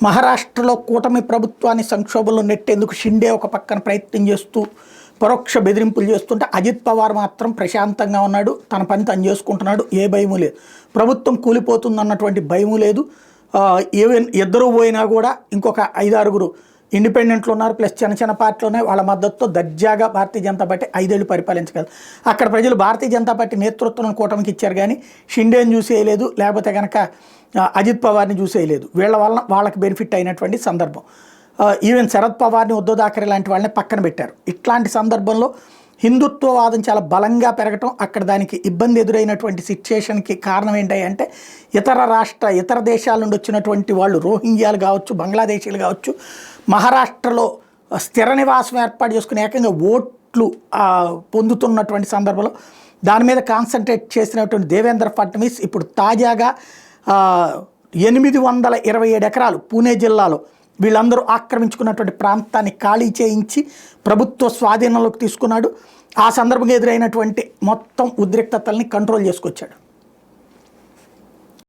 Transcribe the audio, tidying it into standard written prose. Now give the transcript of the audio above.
మహారాష్ట్రలో కూటమి ప్రభుత్వాన్ని సంక్షోభంలో నెట్టేందుకు షిండే ఒక పక్కన ప్రయత్నం చేస్తూ పరోక్ష బెదిరింపులు చేస్తుంటే అజిత్ పవార్ మాత్రం ప్రశాంతంగా ఉన్నాడు. తన పని తను చేసుకుంటున్నాడు. ఏ భయము లేదు. ప్రభుత్వం కూలిపోతుందన్నటువంటి భయము లేదు. ఈవెన్ ఇద్దరు పోయినా కూడా ఇంకొక 5-6 ఇండిపెండెంట్లు ఉన్నారు, ప్లస్ చిన్న చిన్న పార్టీలు ఉన్నాయి. వాళ్ళ మద్దతుతో దర్జాగా భారతీయ జనతా పార్టీ 5 ఏళ్ళు పరిపాలించగలదు. అక్కడ ప్రజలు భారతీయ జనతా పార్టీ నేతృత్వం కూటమికి ఇచ్చారు, కానీ షిండేని చూసేయలేదు, లేకపోతే కనుక అజిత్ పవార్ని చూసేయలేదు. వీళ్ళ వలన వాళ్ళకి బెనిఫిట్ అయినటువంటి సందర్భం. ఈవెన్ శరద్ పవార్ని, ఉద్ధవ్ థాకరే లాంటి వాళ్ళని పక్కన పెట్టారు. ఇట్లాంటి సందర్భంలో హిందుత్వవాదం చాలా బలంగా పెరగటం, అక్కడ దానికి ఇబ్బంది ఎదురైనటువంటి సిచ్యుయేషన్కి కారణం ఏంటంటే ఇతర దేశాల నుండి వచ్చినటువంటి వాళ్ళు, రోహింగ్యాలు కావచ్చు, బంగ్లాదేశీలు కావచ్చు, మహారాష్ట్రలో స్థిర నివాసం ఏర్పాటు చేసుకుని ఏకంగా ఓట్లు పొందుతున్నటువంటి సందర్భంలో దాని మీద కాన్సన్ట్రేట్ చేసినటువంటి దేవేంద్ర ఫడ్నవీస్ ఇప్పుడు తాజాగా 827 ఎకరాలు పూణే జిల్లాలో వీళ్ళందరూ ఆక్రమించుకున్నటువంటి ప్రాంతాన్ని ఖాళీ చేయించి ప్రభుత్వ స్వాధీనంలోకి తీసుకున్నాడు. ఆ సందర్భంగా ఎదురైనటువంటి మొత్తం ఉద్రిక్తతల్ని కంట్రోల్ చేసుకొచ్చాడు.